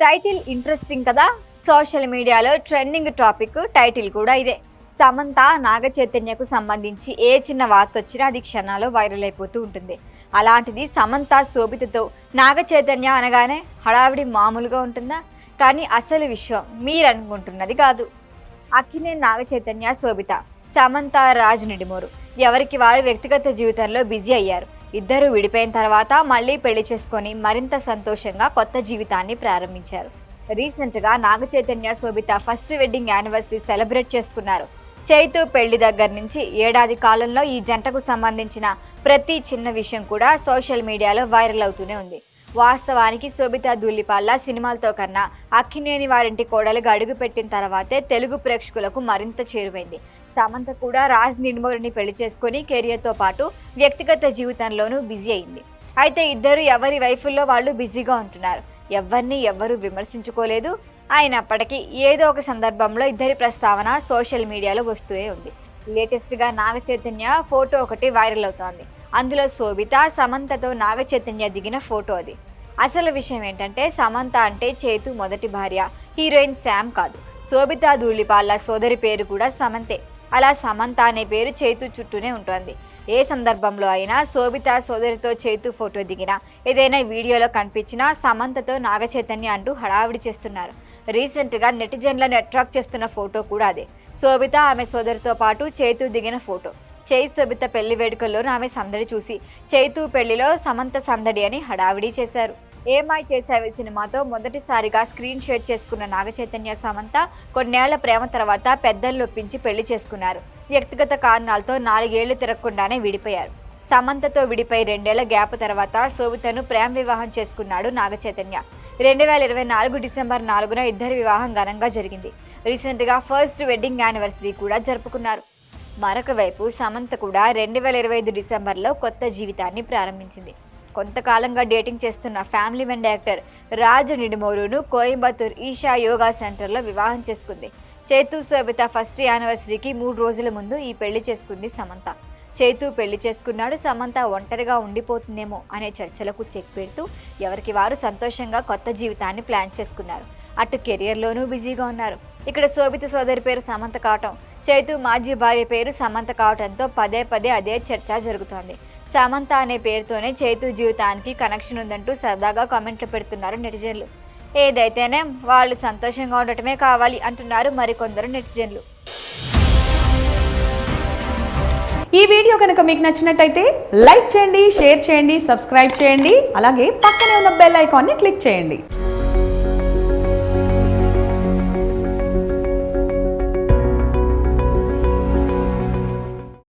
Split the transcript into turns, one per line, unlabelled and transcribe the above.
Title interesting కదా. Social మీడియాలో trending topic title కూడా ఇదే. సమంత నాగ చైతన్యకు సంబంధించి ఏ చిన్న వార్త వచ్చినా అది క్షణాల్లో వైరల్ అయిపోతూ ఉంటుంది. అలాంటిది సమంత శోభితతో నాగ చైతన్య అనగానే హడావిడి మామూలుగా ఉంటుందా? కానీ అసలు విషయం మీరు అనుకుంటున్నది కాదు. అక్కినేని నాగ చైతన్య శోభిత, సమంత రాజ్ నిడిమోరు ఎవరికి వారు వ్యక్తిగత జీవితంలో బిజీ అయ్యారు. ఇద్దరు విడిపోయిన తర్వాత మళ్ళీ పెళ్లి చేసుకొని మరింత సంతోషంగా కొత్త జీవితాన్ని ప్రారంభించారు. రీసెంట్గా నాగ చైతన్య శోభిత ఫస్ట్ వెడ్డింగ్ యానివర్సరీ సెలబ్రేట్ చేసుకున్నారు. చైతు పెళ్లి దగ్గర నుంచి ఏడాది కాలంలో ఈ జంటకు సంబంధించిన ప్రతి చిన్న విషయం కూడా సోషల్ మీడియాలో వైరల్ అవుతూనే ఉంది. వాస్తవానికి శోభిత ధూళిపాల్ల సినిమాలతో కన్నా అక్కినేని వారింటి కోడలుగా అడుగుపెట్టిన తర్వాతే తెలుగు ప్రేక్షకులకు మరింత చేరువైంది. సమంత కూడా రాజ్ నిడిమోరుని పెళ్లి చేసుకుని కెరియర్తో పాటు వ్యక్తిగత జీవితంలోనూ బిజీ అయింది. అయితే ఇద్దరు ఎవరి వైఫుల్లో వాళ్ళు బిజీగా ఉంటున్నారు. ఎవరిని ఎవ్వరూ విమర్శించుకోలేదు. అయినప్పటికీ ఏదో ఒక సందర్భంలో ఇద్దరి ప్రస్తావన సోషల్ మీడియాలో వస్తూనే ఉంది. లేటెస్ట్గా నాగ చైతన్య ఫోటో ఒకటి వైరల్ అవుతోంది. అందులో శోభిత సమంతతో నాగ చైతన్య దిగిన ఫోటో అది. అసలు విషయం ఏంటంటే సమంత అంటే చైతు మొదటి భార్య హీరోయిన్ శామ్ కాదు. శోభిత ధూళిపాల్ల సోదరి పేరు కూడా సమంతే. అలా సమంత అనే పేరు చైతు చుట్టూనే ఉంటుంది. ఏ సందర్భంలో అయినా శోభిత సోదరితో చైతు ఫోటో దిగినా ఏదైనా వీడియోలో కనిపించినా సమంతతో నాగ చైతన్య అంటూ హడావిడి చేస్తున్నారు. రీసెంట్గా నెటిజన్లను అట్రాక్ట్ చేస్తున్న ఫోటో కూడా అదే. శోభిత ఆమె సోదరితో పాటు చైతు దిగిన ఫోటో. శోభిత పెళ్లి వేడుకల్లోనూ ఆమె సందడి చూసి చైతు పెళ్లిలో సమంత సందడి అని హడావిడి చేశారు. ఏమై చేసావే సినిమాతో మొదటిసారిగా స్క్రీన్ షేర్ చేసుకున్న నాగ చైతన్య సమంత కొన్నేళ్ల ప్రేమ తర్వాత పెద్దలు ఒప్పించి పెళ్లి చేసుకున్నారు. వ్యక్తిగత కారణాలతో 4 ఏళ్లు తిరగకుండానే విడిపోయారు. సమంతతో విడిపోయి 2 ఏళ్ల గ్యాప్ తర్వాత శోభితను ప్రేమ వివాహం చేసుకున్నాడు నాగ చైతన్య. 2024 డిసెంబర్ 4న ఇద్దరి వివాహం ఘనంగా జరిగింది. రీసెంట్గా ఫస్ట్ వెడ్డింగ్ యానివర్సరీ కూడా జరుపుకున్నారు. మరొక వైపు సమంత కూడా 2025 డిసెంబర్లో కొత్త జీవితాన్ని ప్రారంభించింది. కొంతకాలంగా డేటింగ్ చేస్తున్న ఫ్యామిలీ మెన్ యాక్టర్ రాజ్ నిడిమోరును కోయంబత్తూర్ ఈషా యోగా సెంటర్లో వివాహం చేసుకుంది. చైతు శోభిత ఫస్ట్ యానివర్సరీకి 3 రోజుల ముందు ఈ పెళ్లి చేసుకుంది సమంత. చైతు పెళ్లి చేసుకున్నాడు. సమంత ఒంటరిగా ఉండిపోతుందేమో అనే చర్చలకు చెక్ పెడుతూ ఎవరికి వారు సంతోషంగా కొత్త జీవితాన్ని ప్లాన్ చేసుకున్నారు. అటు కెరియర్లోనూ బిజీగా ఉన్నారు. ఇక్కడ శోభిత సోదరి పేరు సమంత కావటం, చైతు మాజీ భార్య పేరు సమంత కావటంతో పదే పదే అదే చర్చ జరుగుతోంది. సమంత అనే పేరుతోనే చైతు జీవితానికి కనెక్షన్ ఉందంటూ సరదాగా కామెంట్లు పెడుతున్నారు నెటిజన్లు. ఏదైతేనే వాళ్ళు సంతోషంగా ఉండటమే కావాలి అంటున్నారు మరికొందరు నెటిజన్లు.
ఈ వీడియో కనుక మీకు నచ్చినట్టయితే లైక్ చేయండి, షేర్ చేయండి, సబ్స్క్రైబ్ చేయండి. అలాగే పక్కనే ఉన్న బెల్ ఐకాన్ని క్లిక్ చేయండి.